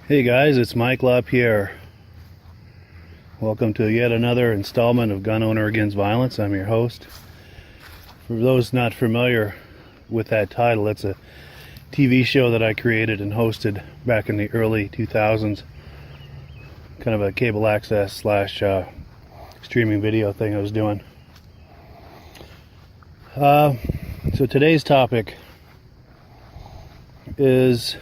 Hey guys, it's Mike Lapierre. Welcome to yet another installment of Gun Owner Against Violence. I'm your host. For those not familiar with that title, it's a TV show that I created and hosted back in the early 2000s. Kind of a cable access slash streaming video thing I was doing. So today's topic is: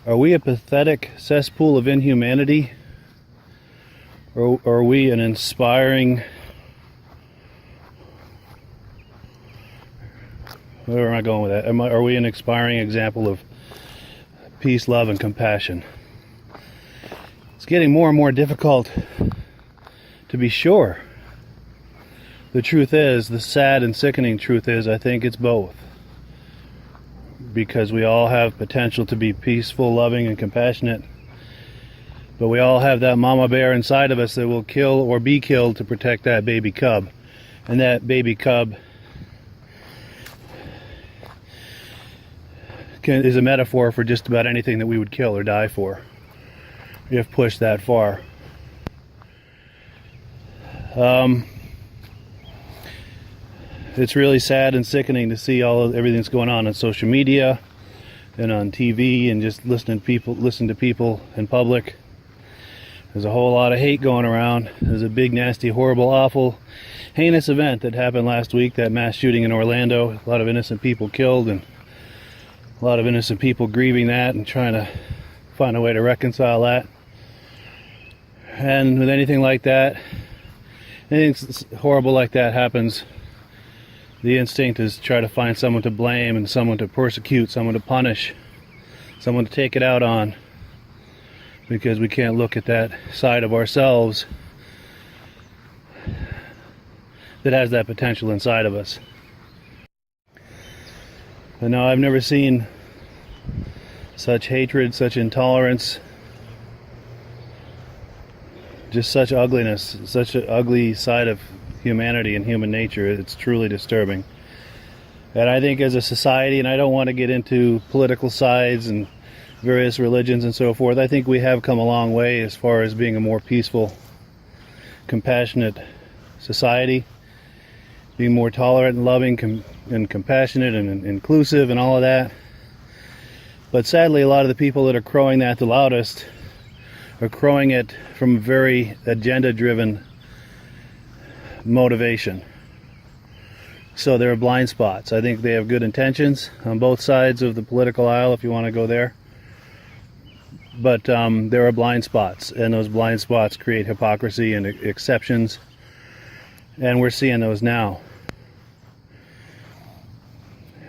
are we a pathetic cesspool of inhumanity, or are we an inspiring, where am I going with that? Are we an inspiring example of peace, love, and compassion? It's getting more and more difficult to be sure. The truth is, the sad and sickening truth is, I think it's both. Because we all have potential to be peaceful, loving, and compassionate. But we all have that mama bear inside of us that will kill or be killed to protect that baby cub. And that baby cub is a metaphor for just about anything that we would kill or die for, if pushed that far. It's really sad and sickening to see everything's going on social media and on TV, and just listen to people in public. There's a whole lot of hate going around. There's a big, nasty, horrible, awful, heinous event that happened last week, that mass shooting in Orlando. A lot of innocent people killed, and a lot of innocent people grieving that and trying to find a way to reconcile that. And with anything like that, anything horrible like that happens, the instinct is to try to find someone to blame and someone to persecute, someone to punish, someone to take it out on, because we can't look at that side of ourselves that has that potential inside of us. But no, I've never seen such hatred, such intolerance, just such ugliness, such an ugly side of humanity and human nature. It's truly disturbing. And I think as a society, and I don't want to get into political sides and various religions and so forth, I think we have come a long way as far as being a more peaceful, compassionate society, being more tolerant and loving and compassionate and inclusive and all of that. But sadly, a lot of the people that are crowing that the loudest are crowing it from a very agenda-driven motivation. So there are blind spots. I think they have good intentions on both sides of the political aisle, if you want to go there. But there are blind spots, and those blind spots create hypocrisy and exceptions. And we're seeing those now.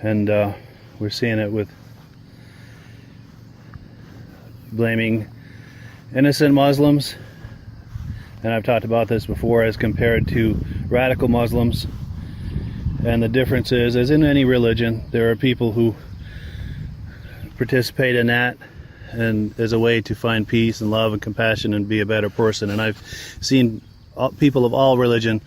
And we're seeing it with blaming innocent Muslims. And I've talked about this before, as compared to radical Muslims. And the difference is, as in any religion, there are people who participate in that and as a way to find peace and love and compassion and be a better person. And I've seen people of all religion,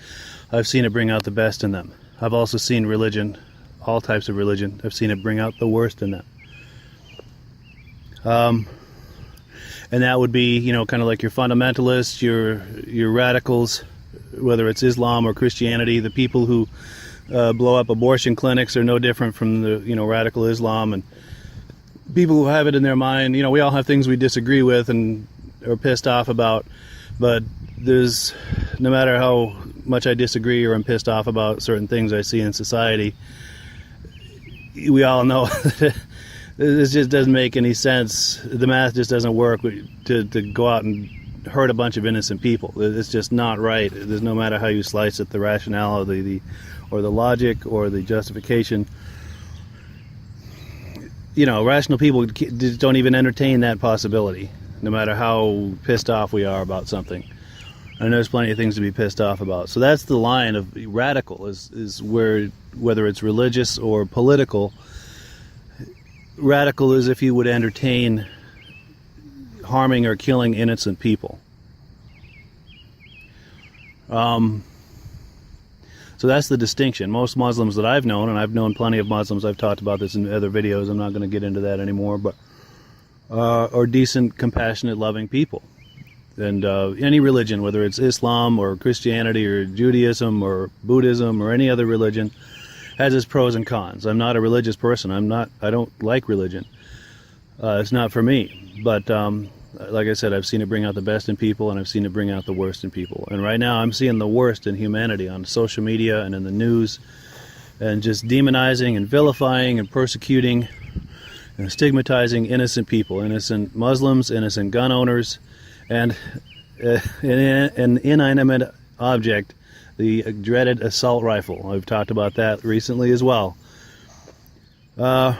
I've seen it bring out the best in them. I've also seen religion, all types of religion, I've seen it bring out the worst in them. And that would be, kind of like your fundamentalists, your radicals, whether it's Islam or Christianity. The people who blow up abortion clinics are no different from the, radical Islam. And people who have it in their mind, we all have things we disagree with and are pissed off about. But there's, no matter how much I disagree or am pissed off about certain things I see in society, we all know that this just doesn't make any sense. The math just doesn't work to go out and hurt a bunch of innocent people. It's just not right. There's, no matter how you slice it, the rationale, or the logic, or the justification. Rational people just don't even entertain that possibility, no matter how pissed off we are about something. And there's plenty of things to be pissed off about. So that's the line of radical, is where, whether it's religious or political, radical is if you would entertain harming or killing innocent people. So that's the distinction. Most Muslims that I've known, and I've known plenty of Muslims, I've talked about this in other videos, I'm not going to get into that anymore, but or decent, compassionate, loving people. And any religion, whether it's Islam or Christianity or Judaism or Buddhism or any other religion, has its pros and cons. I'm not a religious person. I don't like religion. It's not for me. But like I said, I've seen it bring out the best in people, and I've seen it bring out the worst in people. And right now I'm seeing the worst in humanity on social media and in the news, and just demonizing and vilifying and persecuting and stigmatizing innocent people, innocent Muslims, innocent gun owners, and an inanimate object, the dreaded assault rifle. I've talked about that recently as well. So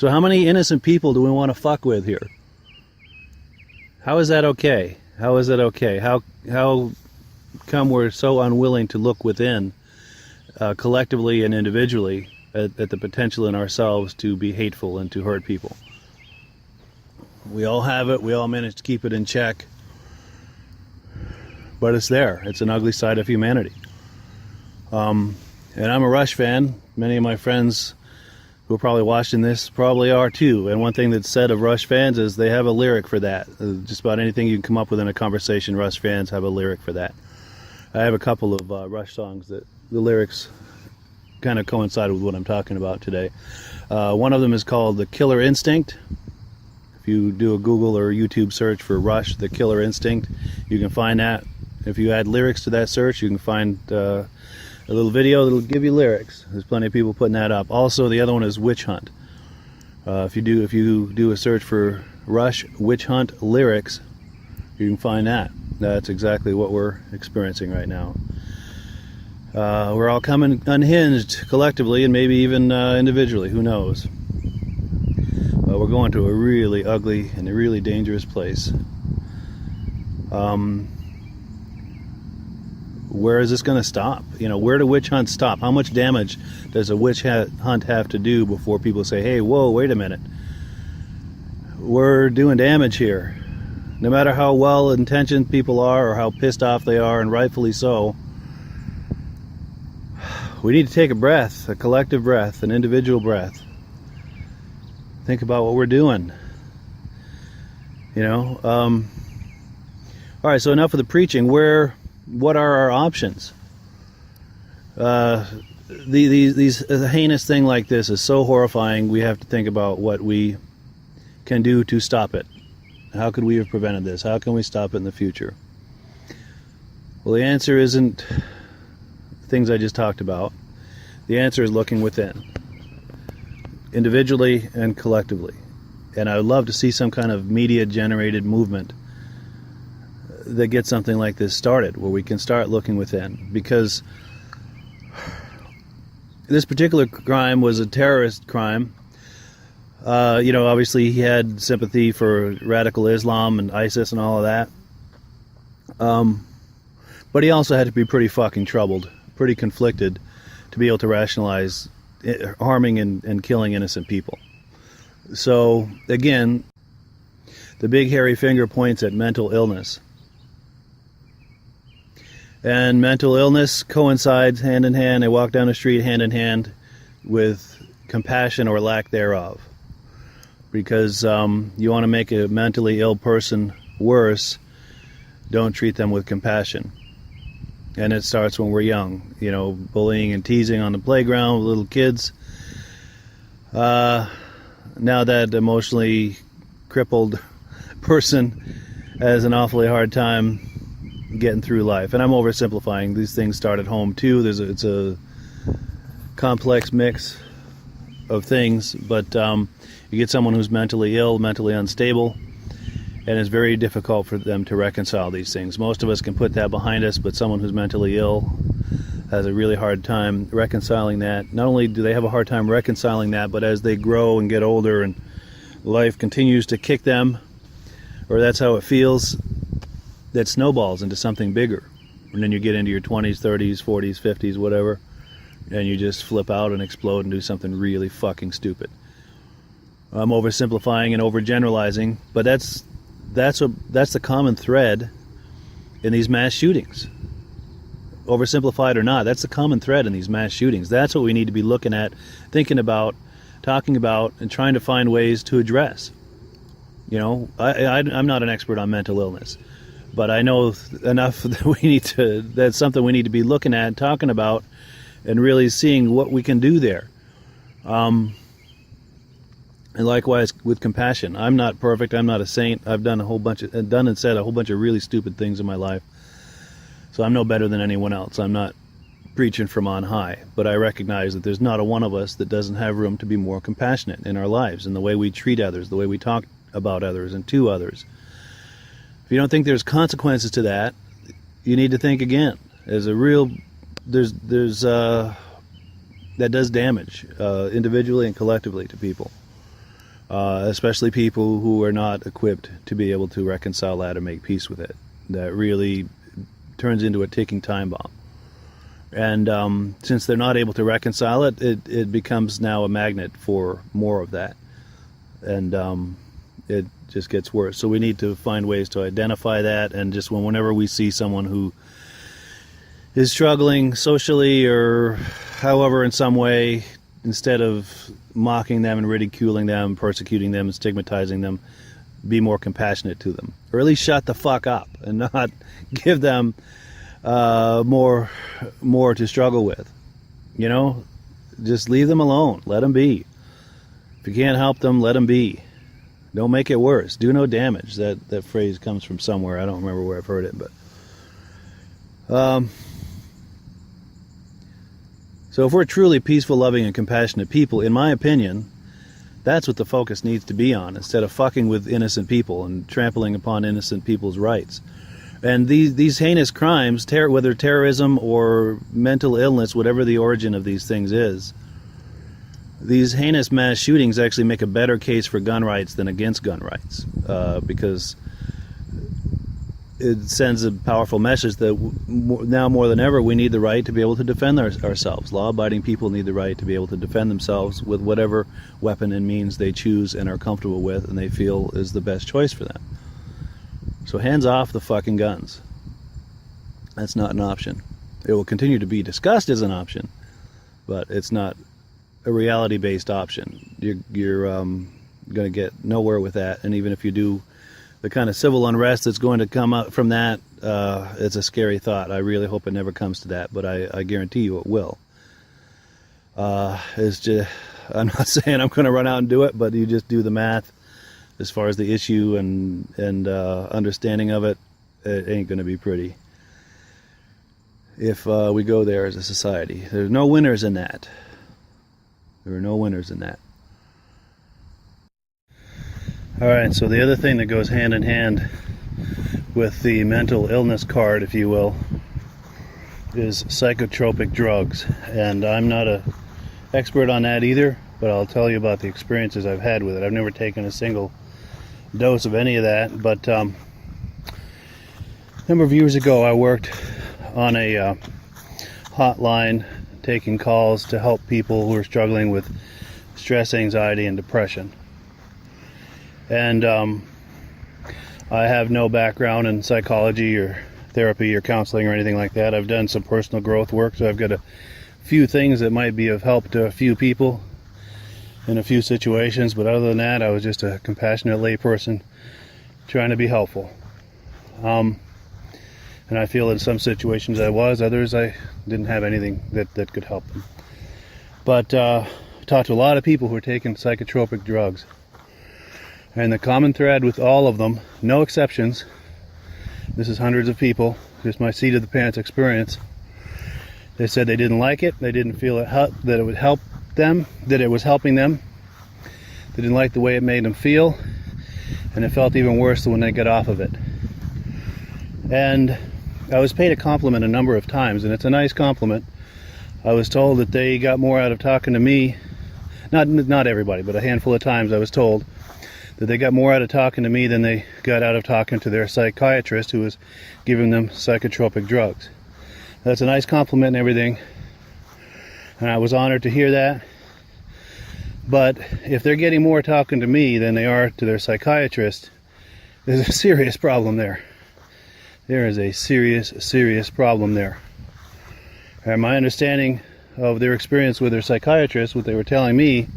how many innocent people do we want to fuck with here? How is that okay? How is that okay? How come we're so unwilling to look within, collectively and individually, at the potential in ourselves to be hateful and to hurt people? We all have it. We all manage to keep it in check. But it's there. It's an ugly side of humanity. And I'm a Rush fan. Many of my friends who are probably watching this probably are too. And one thing that's said of Rush fans is they have a lyric for that. Just about anything you can come up with in a conversation, Rush fans have a lyric for that. I have a couple of Rush songs that the lyrics kind of coincide with what I'm talking about today. One of them is called The Killer Instinct. If you do a Google or YouTube search for Rush, The Killer Instinct, you can find that. If you add lyrics to that search, you can find a little video that'll give you lyrics. There's plenty of people putting that up. Also, the other one is Witch Hunt. If you do a search for Rush Witch Hunt lyrics, you can find that. That's exactly what we're experiencing right now. We're all coming unhinged collectively, and maybe even individually. Who knows? We're going to a really ugly and a really dangerous place. Where is this going to stop? Where do witch hunts stop? How much damage does a witch hunt have to do before people say, hey, whoa, wait a minute. We're doing damage here. No matter how well-intentioned people are or how pissed off they are, and rightfully so, we need to take a breath, a collective breath, an individual breath. Think about what we're doing. All right, so enough of the preaching. What are our options? These a heinous thing like this is so horrifying. We have to think about what we can do to stop it. How could we have prevented this? How can we stop it in the future? Well, the answer isn't things I just talked about. The answer is looking within, individually and collectively. And I would love to see some kind of media-generated movement that gets something like this started, where we can start looking within. Because this particular crime was a terrorist crime. Obviously he had sympathy for radical Islam and ISIS and all of that. But he also had to be pretty fucking troubled, pretty conflicted, to be able to rationalize harming and killing innocent people. So, again, the big hairy finger points at mental illness. And mental illness coincides hand in hand. They walk down the street hand in hand with compassion or lack thereof. Because you want to make a mentally ill person worse, don't treat them with compassion. And it starts when we're young. Bullying and teasing on the playground with little kids. Now that emotionally crippled person has an awfully hard time getting through life. And I'm oversimplifying. These things start at home too. It's a complex mix of things, but you get someone who's mentally ill, mentally unstable, and it's very difficult for them to reconcile these things. Most of us can put that behind us, but someone who's mentally ill has a really hard time reconciling that. Not only do they have a hard time reconciling that, but as they grow and get older and life continues to kick them, or that's how it feels, that snowballs into something bigger. And then you get into your 20s, 30s, 40s, 50s, whatever, and you just flip out and explode and do something really fucking stupid. I'm oversimplifying and overgeneralizing, but that's the common thread in these mass shootings. Oversimplified or not, that's the common thread in these mass shootings. That's what we need to be looking at, thinking about, talking about, and trying to find ways to address. I'm not an expert on mental illness, but I know enough that that's something we need to be looking at, talking about, and really seeing what we can do there. And likewise with compassion. I'm not perfect. I'm not a saint. I've done and said a whole bunch of really stupid things in my life. So I'm no better than anyone else. I'm not preaching from on high, but I recognize that there's not a one of us that doesn't have room to be more compassionate in our lives, in the way we treat others, the way we talk about others and to others. If you don't think there's consequences to that, you need to think again. That does damage individually and collectively to people, especially people who are not equipped to be able to reconcile that or make peace with it. That really turns into a ticking time bomb. And since they're not able to reconcile it, it becomes now a magnet for more of that. And it just gets worse. So we need to find ways to identify that, and just whenever we see someone who is struggling socially or however in some way, instead of mocking them and ridiculing them, persecuting them and stigmatizing them, be more compassionate to them. Or at least shut the fuck up and not give them more to struggle with. Just leave them alone. Let them be. If you can't help them, let them be. Don't make it worse. Do no damage. That phrase comes from somewhere. I don't remember where I've heard it, but so if we're truly peaceful, loving, and compassionate people, in my opinion, that's what the focus needs to be on, instead of fucking with innocent people and trampling upon innocent people's rights. And these heinous crimes, whether terrorism or mental illness, whatever the origin of these things is, these heinous mass shootings actually make a better case for gun rights than against gun rights, because it sends a powerful message that now more than ever we need the right to be able to defend ourselves. Law-abiding people need the right to be able to defend themselves with whatever weapon and means they choose and are comfortable with and they feel is the best choice for them. So hands off the fucking guns. That's not an option. It will continue to be discussed as an option, but it's not a reality-based option. You're going to get nowhere with that, and even if you do, the kind of civil unrest that's going to come out from that, it's a scary thought. I really hope it never comes to that, but I guarantee you it will. It's just, I'm not saying I'm going to run out and do it, but you just do the math as far as the issue and understanding of it. It ain't going to be pretty if we go there as a society. There's no winners in that. There are no winners in that. Alright, so the other thing that goes hand in hand with the mental illness card, if you will, is psychotropic drugs. And I'm not an expert on that either, but I'll tell you about the experiences I've had with it. I've never taken a single dose of any of that, but a number of years ago I worked on a hotline taking calls to help people who are struggling with stress, anxiety, and depression. And I have no background in psychology or therapy or counseling or anything like that. I've done some personal growth work, so I've got a few things that might be of help to a few people in a few situations, but other than that, I was just a compassionate layperson trying to be helpful. And I feel in some situations I was, others I didn't have anything that could help them. But talked to a lot of people who are taking psychotropic drugs. And the common thread with all of them, no exceptions, this is hundreds of people, just my seat of the pants experience, they said they didn't like it, they didn't feel that it would help them, that it was helping them, they didn't like the way it made them feel, and it felt even worse when they got off of it. And I was paid a compliment a number of times, and it's a nice compliment. I was told that they got more out of talking to me, not everybody, but a handful of times I was told that they got more out of talking to me than they got out of talking to their psychiatrist who was giving them psychotropic drugs. That's a nice compliment and everything, and I was honored to hear that. But if they're getting more talking to me than they are to their psychiatrist, there's a serious problem there. There is a serious problem there. And my understanding of their experience with their psychiatrist, what they were telling me,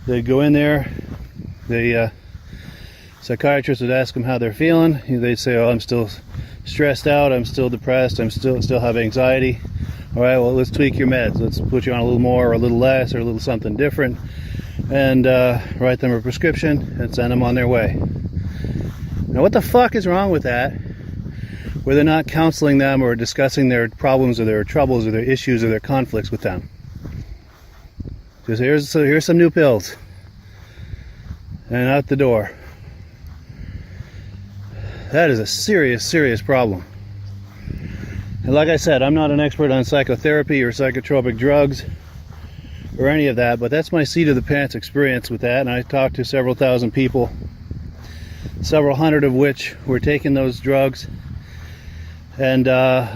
they'd go in there, they Psychiatrist would ask them how they're feeling. They'd say, oh, I'm still stressed out, I'm still depressed, I'm still have anxiety. All right, well, let's tweak your meds. Let's put you on a little more or a little less or a little something different, and write them a prescription and send them on their way. Now, what the fuck is wrong with that, where they're not counseling them or discussing their problems or their troubles or their issues or their conflicts with them? Just here's some new pills, and out the door. That is a serious, serious problem. And like I said, I'm not an expert on psychotherapy or psychotropic drugs or any of that, but that's my seat of the pants experience with that. And I talked to several thousand people, several hundred of which were taking those drugs, and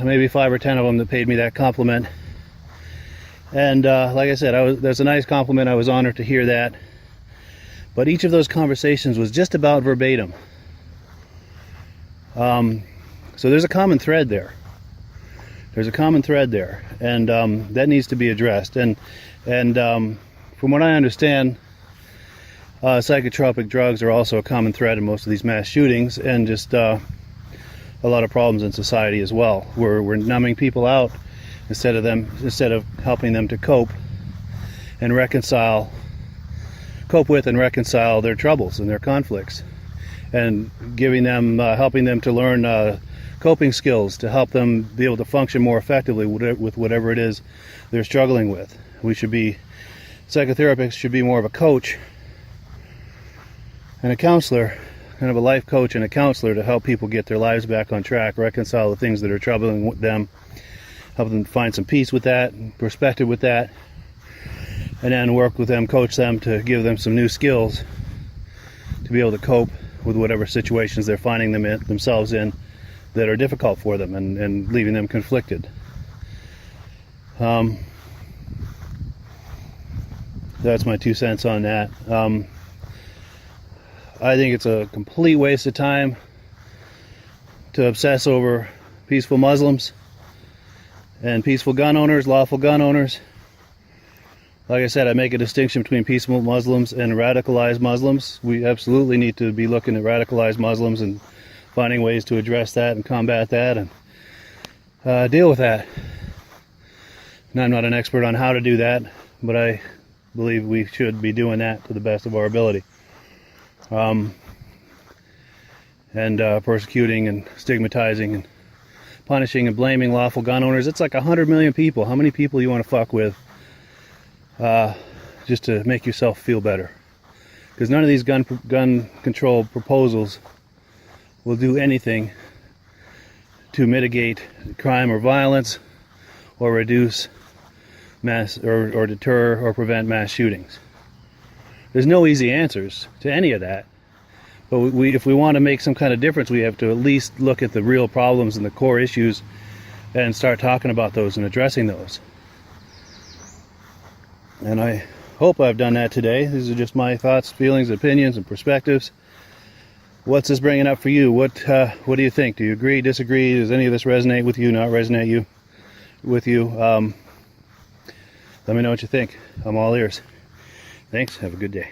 maybe 5 or 10 of them that paid me that compliment. And like I said, that's a nice compliment. I was honored to hear that. But each of those conversations was just about verbatim. So there's a common thread there. There's a common thread there, and that needs to be addressed. And from what I understand, psychotropic drugs are also a common thread in most of these mass shootings, and just a lot of problems in society as well. We're numbing people out instead of helping them to cope with and reconcile their troubles and their conflicts, and giving them, helping them to learn coping skills to help them be able to function more effectively with whatever it is they're struggling with. Psychotherapists should be more of a coach and a counselor, kind of a life coach and a counselor, to help people get their lives back on track, reconcile the things that are troubling them, help them find some peace with that, perspective with that, and then work with them, coach them to give them some new skills to be able to cope with whatever situations they're finding themselves in that are difficult for them and leaving them conflicted. That's my 2 cents on that. I think it's a complete waste of time to obsess over peaceful Muslims and peaceful gun owners, lawful gun owners. Like I said, I make a distinction between peaceful Muslims and radicalized Muslims. We absolutely need to be looking at radicalized Muslims and finding ways to address that and combat that and deal with that. And I'm not an expert on how to do that, but I believe we should be doing that to the best of our ability. Persecuting and stigmatizing and punishing and blaming lawful gun owners. It's like 100 million people. How many people you want to fuck with just to make yourself feel better? Because none of these gun control proposals will do anything to mitigate crime or violence or reduce mass or deter or prevent mass shootings. There's no easy answers to any of that. But if we want to make some kind of difference, we have to at least look at the real problems and the core issues and start talking about those and addressing those. And I hope I've done that today. These are just my thoughts, feelings, opinions, and perspectives. What's this bringing up for you? What do you think? Do you agree, disagree? Does any of this resonate with you, not resonate with you? Let me know what you think. I'm all ears. Thanks. Have a good day.